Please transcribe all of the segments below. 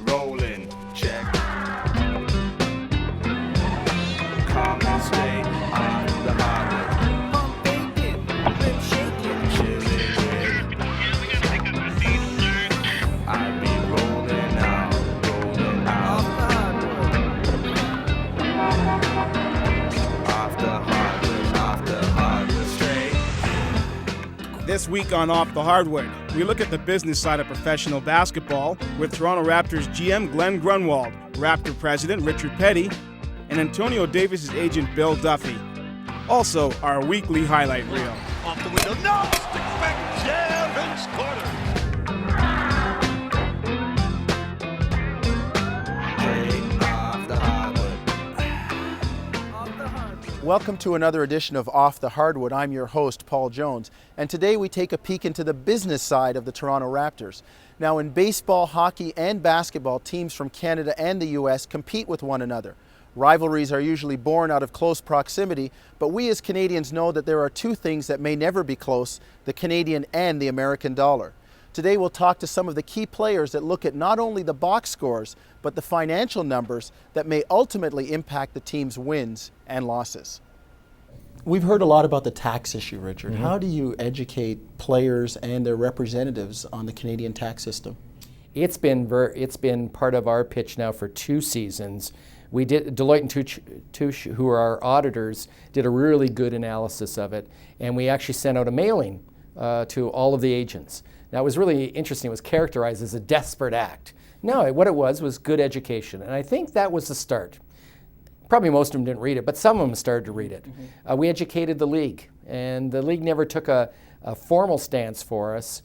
rolling, check. Calm and stay on the hardwood. Pump bacon, rib shaking, chilling with. I be rolling out. Off the hardwood, straight. This week on Off the Hardwood, we look at the business side of professional basketball with Toronto Raptors GM Glen Grunwald, Raptor President Richard Peddie, and Antonio Davis' agent Bill Duffy. Also, our weekly highlight reel. Off the window, no! Stick back, jam, and scored. Welcome to another edition of Off the Hardwood. I'm your host, Paul Jones, and today we take a peek into the business side of the Toronto Raptors. Now, in baseball, hockey, and basketball, teams from Canada and the U.S. compete with one another. Rivalries are usually born out of close proximity, but we as Canadians know that there are two things that may never be close: the Canadian and the American dollar. Today we'll talk to some of the key players that look at not only the box scores, but the financial numbers that may ultimately impact the team's wins and losses. We've heard a lot about the tax issue, Richard. Mm-hmm. How do you educate players and their representatives on the Canadian tax system? It's been part of our pitch now for 2 seasons. We did Deloitte and Touche, who are our auditors, did a really good analysis of it, and we actually sent out a mailing to all of the agents. Now, it was really interesting. It was characterized as a desperate act. No, what it was good education, and I think that was the start. Probably most of them didn't read it, but some of them started to read it. Mm-hmm. We educated the league, and the league never took a formal stance for us,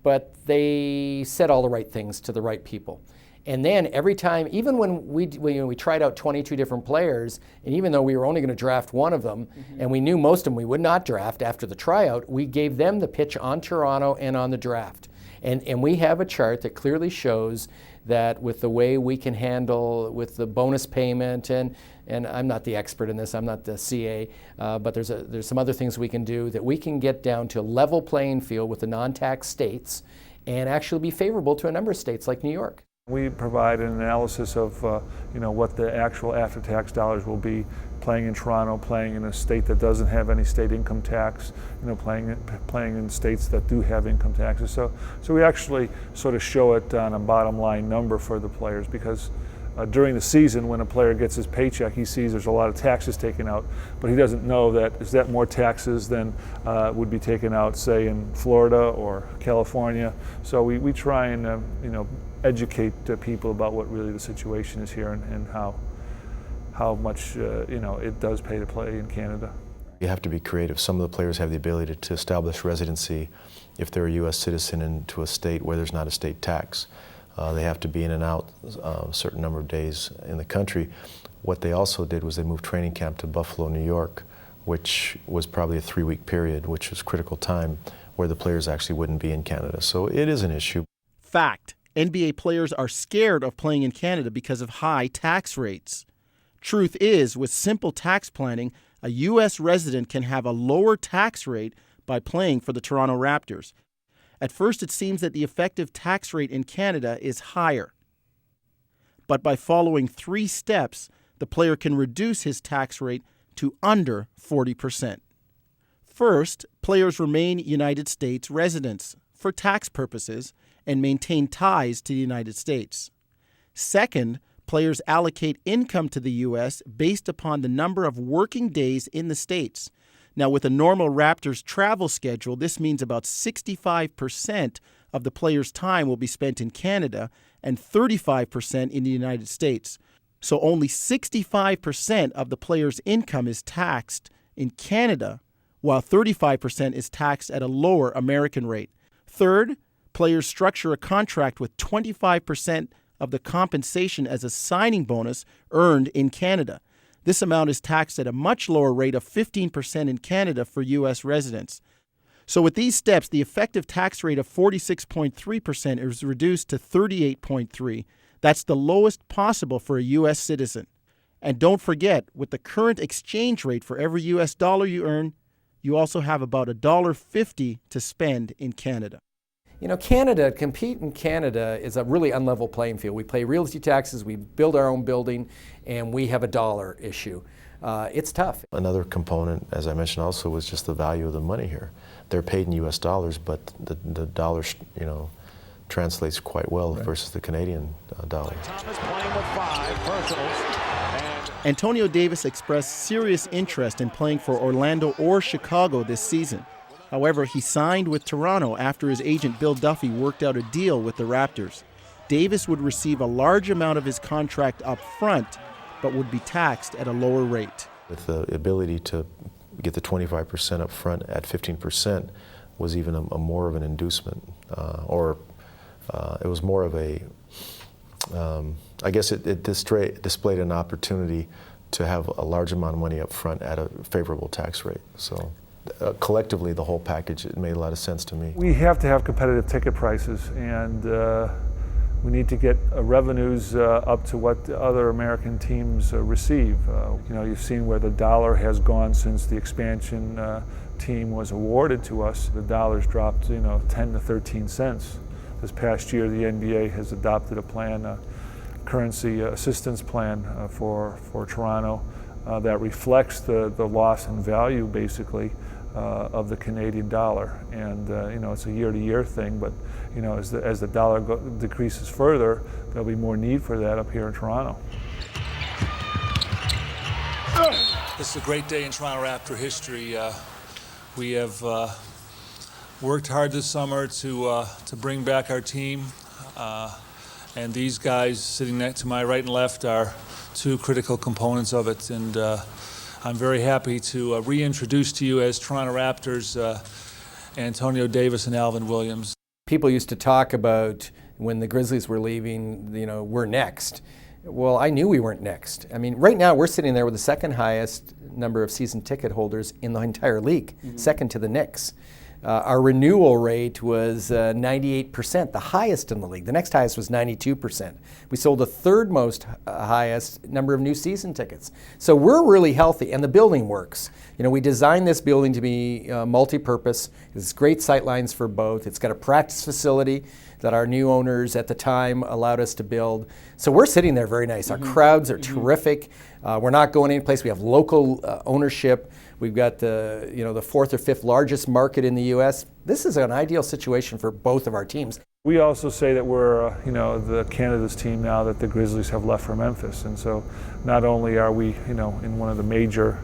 but they said all the right things to the right people. And then every time, even when we tried out 22 different players, and even though we were only going to draft one of them, mm-hmm. and we knew most of them we would not draft after the tryout, we gave them the pitch on Toronto and on the draft. And we have a chart that clearly shows that with the way we can handle with the bonus payment, and I'm not the expert in this, I'm not the CA, but there's some other things we can do that we can get down to a level playing field with the non-tax states and actually be favorable to a number of states like New York. We provide an analysis of what the actual after-tax dollars will be playing in Toronto, playing in a state that doesn't have any state income tax, playing in states that do have income taxes. So we actually sort of show it on a bottom line number for the players, because during the season when a player gets his paycheck, he sees there's a lot of taxes taken out, but he doesn't know that is that more taxes than would be taken out, say, in Florida or California. So we try and educate people about what really the situation is here and how much it does pay to play in Canada. You have to be creative. Some of the players have the ability to establish residency if they're a U.S. citizen into a state where there's not a state tax. They have to be in and out a certain number of days in the country. What they also did was they moved training camp to Buffalo, New York, which was probably a 3-week period, which was critical time where the players actually wouldn't be in Canada. So it is an issue. Fact: NBA players are scared of playing in Canada because of high tax rates. Truth is, with simple tax planning, a U.S. resident can have a lower tax rate by playing for the Toronto Raptors. At first, it seems that the effective tax rate in Canada is higher. But by following 3 steps, the player can reduce his tax rate to under 40%. First, players remain United States residents for tax purposes and maintain ties to the United States. Second, players allocate income to the U.S. based upon the number of working days in the States. Now, with a normal Raptors travel schedule, this means about 65% of the player's time will be spent in Canada and 35% in the United States. So only 65% of the player's income is taxed in Canada, while 35% is taxed at a lower American rate. Third, players structure a contract with 25% of the compensation as a signing bonus earned in Canada. This amount is taxed at a much lower rate of 15% in Canada for U.S. residents. So with these steps, the effective tax rate of 46.3% is reduced to 38.3%. That's the lowest possible for a U.S. citizen. And don't forget, with the current exchange rate for every U.S. dollar you earn, you also have about $1.50 to spend in Canada. Canada, compete in Canada is a really unlevel playing field. We pay realty taxes, we build our own building, and we have a dollar issue. It's tough. Another component, as I mentioned also, was just the value of the money here. They're paid in U.S. dollars, but the dollar, translates quite well versus the Canadian dollar. Thomas playing with 5 personals. Antonio Davis expressed serious interest in playing for Orlando or Chicago this season. However, he signed with Toronto after his agent Bill Duffy worked out a deal with the Raptors. Davis would receive a large amount of his contract up front, but would be taxed at a lower rate. With the ability to get the 25% up front at 15% was even a more of an inducement, it was more of a, I guess it displayed an opportunity to have a large amount of money up front at a favorable tax rate. So collectively, the whole package, it made a lot of sense to me. We have to have competitive ticket prices, and we need to get revenues up to what the other American teams receive. You've seen where the dollar has gone since the expansion team was awarded to us. The dollar's dropped, 10 to 13 cents. This past year, the NBA has adopted a plan, a currency assistance plan for Toronto that reflects the loss in value, basically, of the Canadian dollar. And it's a year-to-year thing, but as the dollar decreases further, there'll be more need for that up here in Toronto. This is a great day in Toronto Raptor history. We have worked hard this summer to bring back our team, and these guys sitting next to my right and left are 2 critical components of it. And I'm very happy to reintroduce to you as Toronto Raptors Antonio Davis and Alvin Williams. People used to talk about when the Grizzlies were leaving, we're next. Well, I knew we weren't next. I mean, right now we're sitting there with the 2nd highest number of season ticket holders in the entire league, second to the Knicks. Our renewal rate was 98%, the highest in the league. The next highest was 92%. We sold the 3rd most highest number of new season tickets. So we're really healthy, and the building works. We designed this building to be multi-purpose. It's great sight lines for both. It's got a practice facility that our new owners at the time allowed us to build. So we're sitting there very nice. Our crowds are terrific. We're not going any place. We have local ownership. We've got the 4th or 5th largest market in the U.S. This is an ideal situation for both of our teams. We also say that we're, the Canada's team now that the Grizzlies have left for Memphis. And so not only are we, in one of the major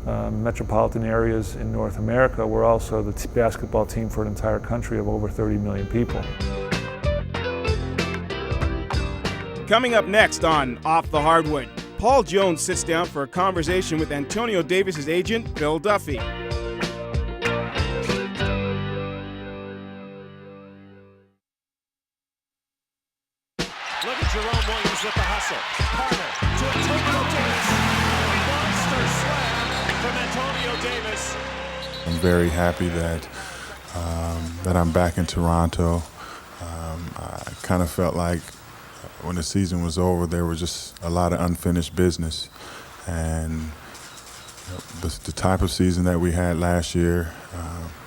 metropolitan areas in North America, we're also the basketball team for an entire country of over 30 million people. Coming up next on Off the Hardwood, Paul Jones sits down for a conversation with Antonio Davis's agent, Bill Duffy. Look at Jerome Williams with the hustle. Carter to Antonio Davis. Monster slam from Antonio Davis. I'm very happy that I'm back in Toronto. I kind of felt like when the season was over, there was just a lot of unfinished business. And the type of season that we had last year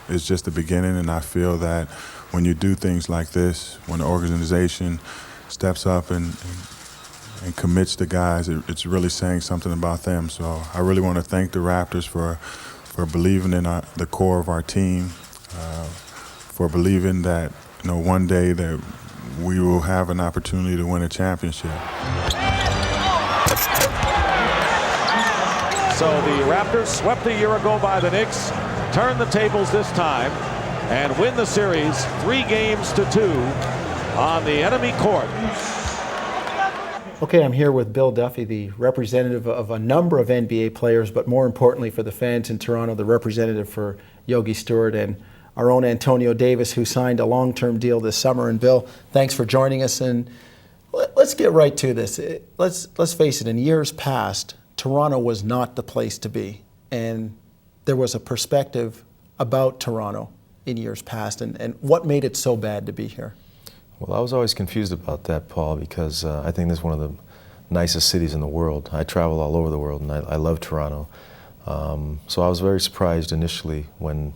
is just the beginning, and I feel that when you do things like this, when the organization steps up and commits to guys, it's really saying something about them. So I really want to thank the Raptors for believing in the core of our team, for believing that one day that we will have an opportunity to win a championship. So the Raptors, swept a year ago by the Knicks, turn the tables this time and win the series 3-2 on the enemy court. Okay, I'm here with Bill Duffy, the representative of a number of NBA players, but more importantly for the fans in Toronto, the representative for Yogi Stewart and our own Antonio Davis, who signed a long-term deal this summer. And Bill, thanks for joining us. And let's get right to this. Let's face it, in years past, Toronto was not the place to be. And there was a perspective about Toronto in years past. And what made it so bad to be here? Well, I was always confused about that, Paul, because I think this is one of the nicest cities in the world. I travel all over the world, and I love Toronto. So I was very surprised initially when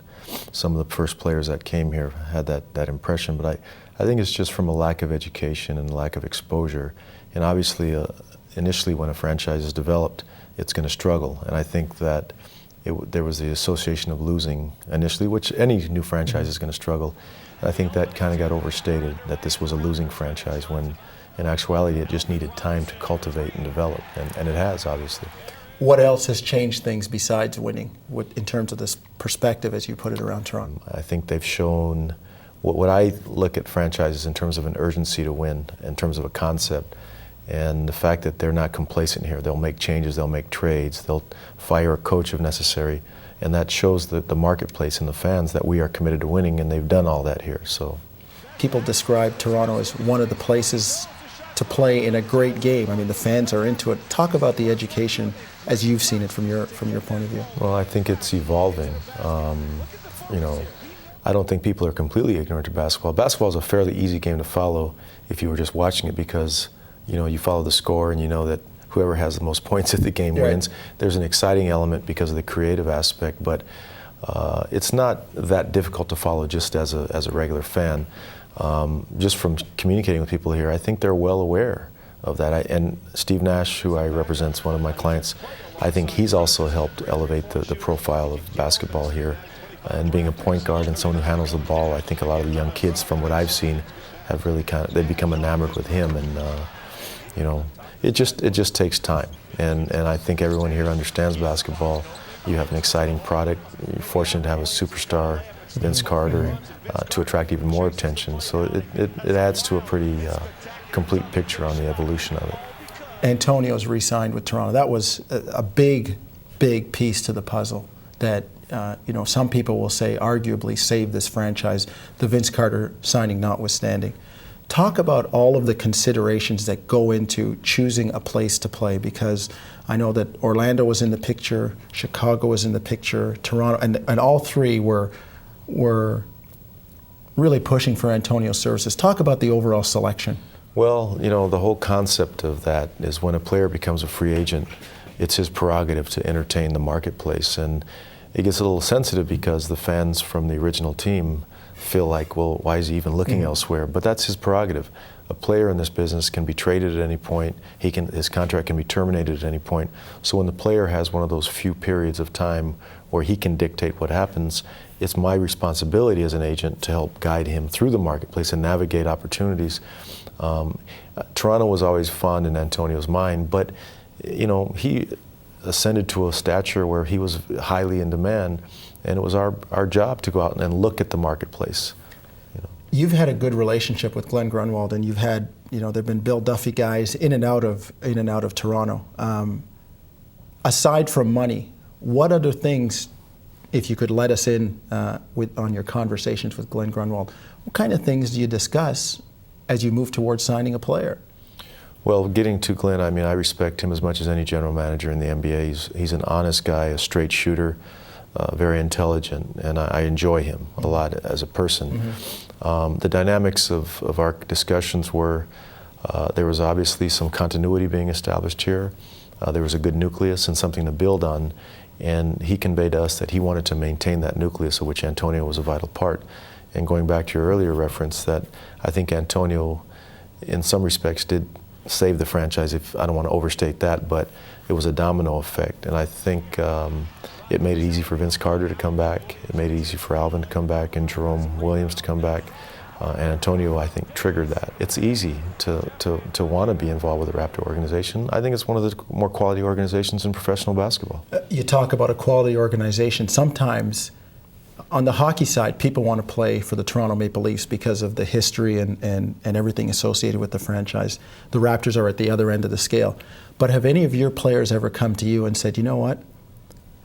some of the first players that came here had that impression, but I think it's just from a lack of education and lack of exposure. And obviously, initially when a franchise is developed, it's going to struggle. And I think that there was the association of losing initially, which any new franchise is going to struggle. And I think that kind of got overstated, that this was a losing franchise, when in actuality it just needed time to cultivate and develop, and it has, obviously. What else has changed things besides winning in terms of this perspective, as you put it, around Toronto? I think they've shown, what I look at franchises in terms of an urgency to win, in terms of a concept, and the fact that they're not complacent here. They'll make changes, they'll make trades, they'll fire a coach if necessary, and that shows the marketplace and the fans that we are committed to winning, and they've done all that here. So, people describe Toronto as one of the places to play in a great game. I mean, the fans are into it. Talk about the education as you've seen it from your point of view. Well, I think it's evolving. You know, I don't think people are completely ignorant to basketball. Basketball is a fairly easy game to follow if you were just watching it, because you know, you follow the score and you know that whoever has the most points at the game wins. There's an exciting element because of the creative aspect, but it's not that difficult to follow just as a regular fan. Just from communicating with people here, I think they're well aware of that. And Steve Nash, who I represent, is one of my clients. I think he's also helped elevate the profile of basketball here. And being a point guard and someone who handles the ball, I think a lot of the young kids, from what I've seen, have really they've become enamored with him. And you know, it just takes time. And I think everyone here understands basketball. You have an exciting product. You're fortunate to have a superstar, Vince Carter, to attract even more attention. So it adds to a pretty complete picture on the evolution of it. Antonio's re-signed with Toronto. That was a big piece to the puzzle that, you know, some people will say arguably saved this franchise, the Vince Carter signing notwithstanding. Talk about all of the considerations that go into choosing a place to play, because I know that Orlando was in the picture, Chicago was in the picture, Toronto, and all three were really pushing for Antonio's services. Talk about the overall selection. Well, you know, the whole concept of that is when a player becomes a free agent, it's his prerogative to entertain the marketplace. And it gets a little sensitive because the fans from the original team feel like, well, why is he even looking elsewhere? But that's his prerogative. A player in this business can be traded at any point. His contract can be terminated at any point. So when the player has one of those few periods of time where he can dictate what happens, it's my responsibility as an agent to help guide him through the marketplace and navigate opportunities. Toronto was always fond in Antonio's mind, but you know, he ascended to a stature where he was highly in demand, and it was our job to go out and look at the marketplace. You know. You've had a good relationship with Glen Grunwald, and you've had, you know, there've been Bill Duffy guys in and out of Toronto. Aside from money, what other things, if you could let us in on your conversations with Glen Grunwald, what kind of things do you discuss as you move towards signing a player? Well, getting to Glen, I mean, I respect him as much as any general manager in the NBA. He's an honest guy, a straight shooter, very intelligent, and I enjoy him a lot as a person. The dynamics of our discussions were, there was obviously some continuity being established here. There was a good nucleus and something to build on, and he conveyed to us that he wanted to maintain that nucleus, of which Antonio was a vital part. And going back to your earlier reference, that I think Antonio, in some respects, did save the franchise. If I don't want to overstate that, but it was a domino effect. And I think it made it easy for Vince Carter to come back. It made it easy for Alvin to come back and Jerome Williams to come back. And Antonio, I think, triggered that. It's easy to want to be involved with the Raptor organization. I think it's one of the more quality organizations in professional basketball. You talk about a quality organization. Sometimes, on the hockey side, people want to play for the Toronto Maple Leafs because of the history and everything associated with the franchise. The Raptors are at the other end of the scale. But have any of your players ever come to you and said, you know what,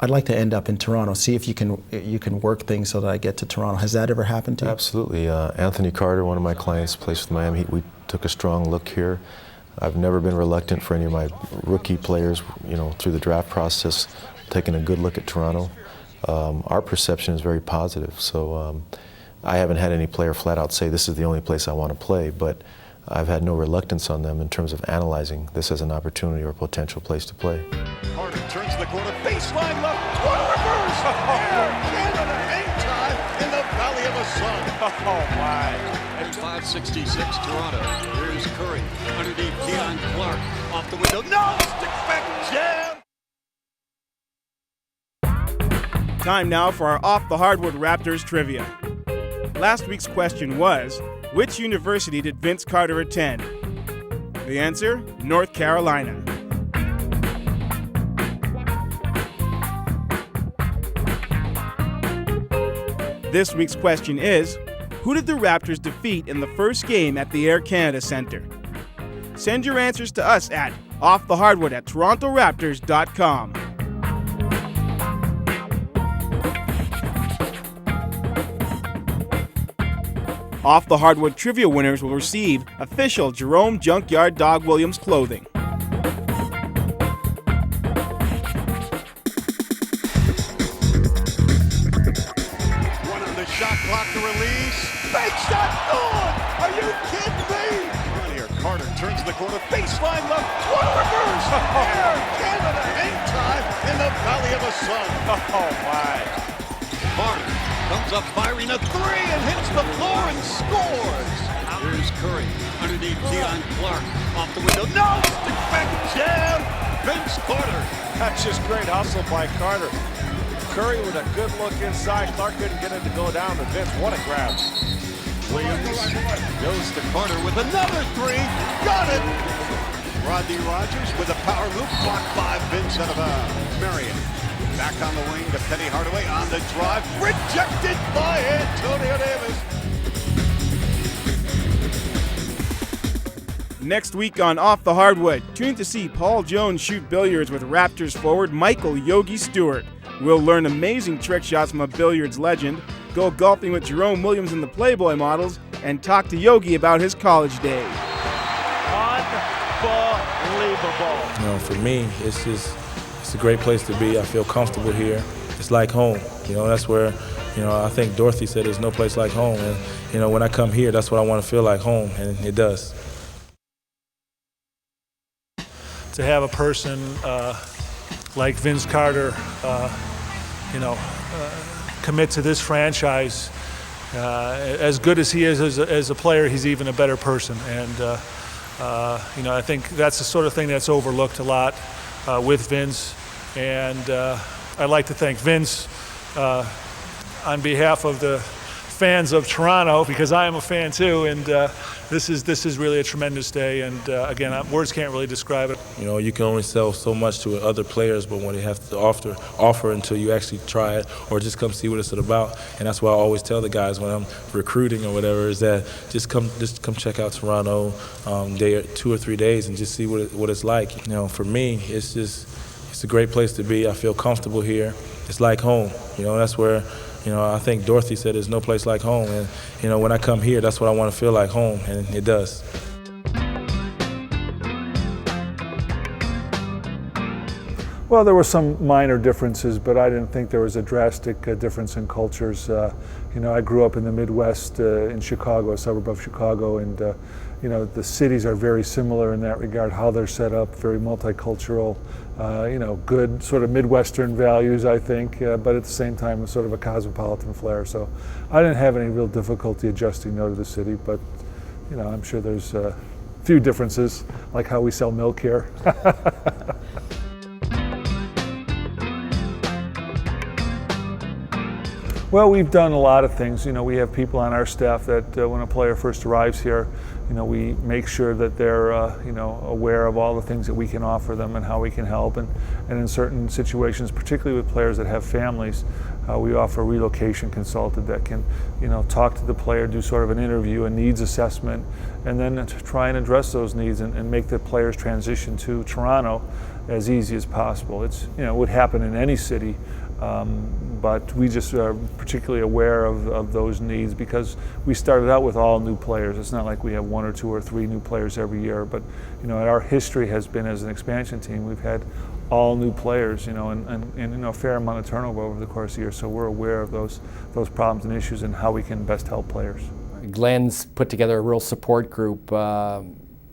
I'd like to end up in Toronto, see if you can work things so that I get to Toronto? Has that ever happened to you? Absolutely. Anthony Carter, one of my clients, plays with Miami Heat. We took a strong look here. I've never been reluctant for any of my rookie players, you know, through the draft process, taking a good look at Toronto. Our perception is very positive, so I haven't had any player flat out say this is the only place I want to play, but I've had no reluctance on them in terms of analyzing this as an opportunity or a potential place to play. Carter turns the corner, baseline left, one reverse! Air Canada, hang time in the Valley of the Sun. Oh my. At 5:66 Toronto, here's Curry, underneath Keon Clark, off the window, no! Stick back jam! Time now for our Off the Hardwood Raptors trivia. Last week's question was, which university did Vince Carter attend? The answer, North Carolina. This week's question is, who did the Raptors defeat in the first game at the Air Canada Centre? Send your answers to us at offthehardwood@torontoraptors.com. Off the Hardwood trivia winners will receive official Jerome Junkyard Dog Williams clothing. One on the shot clock to release. Fake shot, good! Are you kidding me? Run here, Carter turns the corner, baseline left, one reverse! Air Canada, hang time in the Valley of the Sun. Oh my. Carter comes up firing a three and hits the floor and scores. Here's Curry underneath Keon Clark, off the window, no! Stick back jam! Vince Carter. That's just great hustle by Carter. Curry with a good look inside. Clark couldn't get it to go down, but Vince, what a grab. Williams goes to Carter with another three. Got it! Rodney Rogers with a power move, blocked by Vince out of bounds. Marion back on the wing to Peddie Hardaway on the drive. Rejected by Antonio Davis. Next week on Off the Hardwood, tune to see Paul Jones shoot billiards with Raptors forward Michael Yogi Stewart. We'll learn amazing trick shots from a billiards legend, go golfing with Jerome Williams and the Playboy models, and talk to Yogi about his college days. Unbelievable. For me, it's a great place to be. I feel comfortable here. It's like home. That's where, I think Dorothy said there's no place like home. And, when I come here, that's what I want to feel like home, and it does. To have a person like Vince Carter, commit to this franchise, as good as he is as a player, he's even a better person. And, I think that's the sort of thing that's overlooked a lot with Vince. And I'd like to thank Vince on behalf of the fans of Toronto, because I am a fan too, and this is really a tremendous day, and again, words can't really describe it. You can only sell so much to other players, but when they have to offer until you actually try it, or just come see what it's about. And that's why I always tell the guys when I'm recruiting or whatever, is that just come check out Toronto, 2 or 3 days, and just see what it's like. For me, it's a great place to be. I feel comfortable here. It's like home. That's where, I think Dorothy said there's no place like home. And, when I come here, that's what I want to feel like home, and it does. Well, there were some minor differences, but I didn't think there was a drastic difference in cultures. I grew up in the Midwest in Chicago, a suburb of Chicago, and the cities are very similar in that regard, how they're set up, very multicultural, good sort of Midwestern values, I think, but at the same time, sort of a cosmopolitan flair. So I didn't have any real difficulty adjusting to the city, but, I'm sure there's a few differences, like how we sell milk here. Well, we've done a lot of things. We have people on our staff that when a player first arrives here, we make sure that they're aware of all the things that we can offer them and how we can help. And in certain situations, particularly with players that have families, we offer a relocation consultant that can talk to the player, do sort of an interview, a needs assessment, and then to try and address those needs and make the player's transition to Toronto as easy as possible. It would happen in any city. But we just are particularly aware of those needs because we started out with all new players. It's not like we have 1 or 2 or 3 new players every year, but our history has been as an expansion team, we've had all new players, and a fair amount of turnover over the course of the year. So we're aware of those problems and issues and how we can best help players. Glen's put together a real support group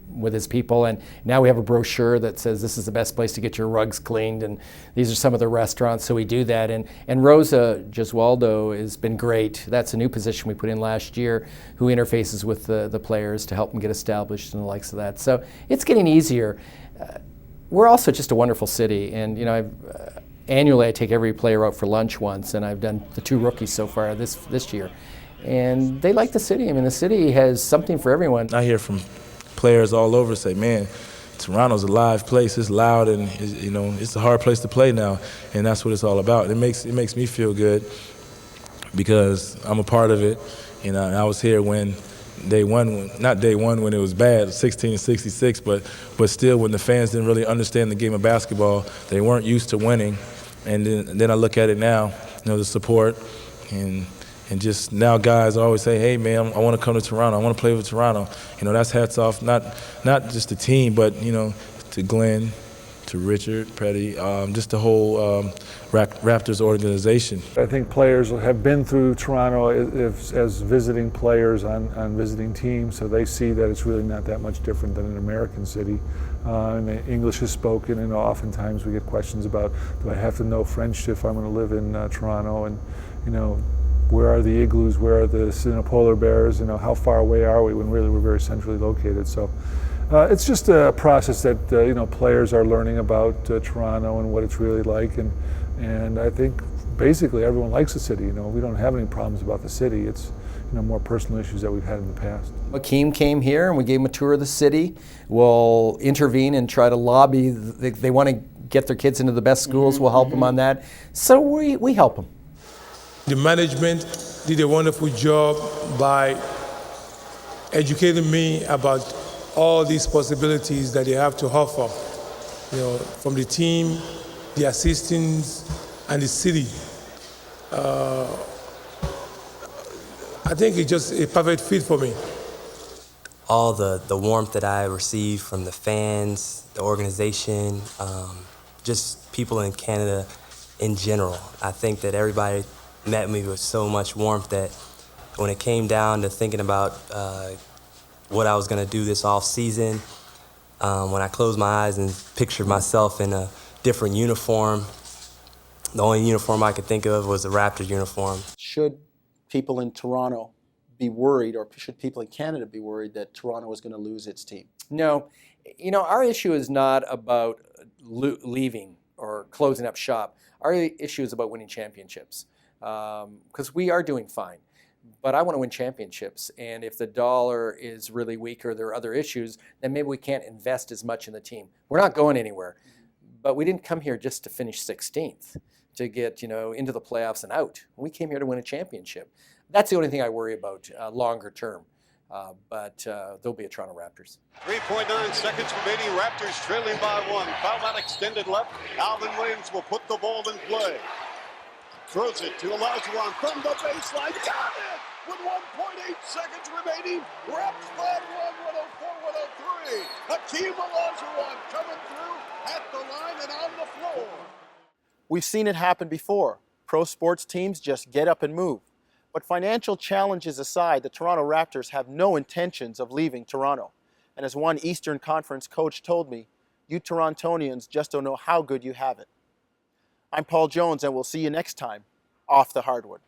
with his people, and now we have a brochure that says this is the best place to get your rugs cleaned, and these are some of the restaurants, so we do that. And Rosa Gesualdo has been great. That's a new position we put in last year, who interfaces with the players to help them get established and the likes of that. So it's getting easier. We're also just a wonderful city, and annually I take every player out for lunch once, and I've done the 2 rookies so far this year. And they like the city. I mean, the city has something for everyone. I hear from players all over say, man, Toronto's a live place. It's loud, and it's a hard place to play now, and that's what it's all about. It makes me feel good because I'm a part of it. I was here when not day one when it was bad, 16-66, but still when the fans didn't really understand the game of basketball, they weren't used to winning, and then I look at it now, the support and just now guys always say, hey man, I want to come to Toronto. I want to play with Toronto. That's hats off, not just the team, but to Glen, to Richard, Peddie, just the whole Raptors organization. I think players have been through Toronto as visiting players on visiting teams, so they see that it's really not that much different than an American city. And the English is spoken, and oftentimes we get questions about, do I have to know French if I'm going to live in Toronto? And where are the igloos? Where are the polar bears? How far away are we? When really we're very centrally located. So it's just a process that players are learning about Toronto and what it's really like, and I think basically everyone likes the city. We don't have any problems about the city. It's more personal issues that we've had in the past. Akeem came here and we gave him a tour of the city. We'll intervene and try to lobby. They want to get their kids into the best schools. We'll help them on that. So we help them. The management did a wonderful job by educating me about all these possibilities that they have to offer, from the team, the assistants, and the city. I think it's just a perfect fit for me. All the warmth that I received from the fans, the organization, just people in Canada in general. I think that everybody met me with so much warmth that when it came down to thinking about what I was going to do this off season, when I closed my eyes and pictured myself in a different uniform, the only uniform I could think of was the Raptor uniform. Should people in Toronto be worried, or should people in Canada be worried that Toronto is going to lose its team? No. Our issue is not about leaving or closing up shop. Our issue is about winning championships. Because we are doing fine, but I want to win championships, and if the dollar is really weak or there are other issues, then maybe we can't invest as much in the team. We're not going anywhere, but we didn't come here just to finish 16th, to get into the playoffs and out. We came here to win a championship. That's the only thing I worry about longer term, but there'll be a Toronto Raptors. 3.9 seconds remaining, Raptors trailing by 1. Foul line extended left, Alvin Williams will put the ball in play. Throws it to Olajuwon from the baseline. Got it! With 1.8 seconds remaining. Raps by 104-103. Hakeem Olajuwon coming through at the line and on the floor. We've seen it happen before. Pro sports teams just get up and move. But financial challenges aside, the Toronto Raptors have no intentions of leaving Toronto. And as one Eastern Conference coach told me, you Torontonians just don't know how good you have it. I'm Paul Jones, and we'll see you next time, Off the Hardwood.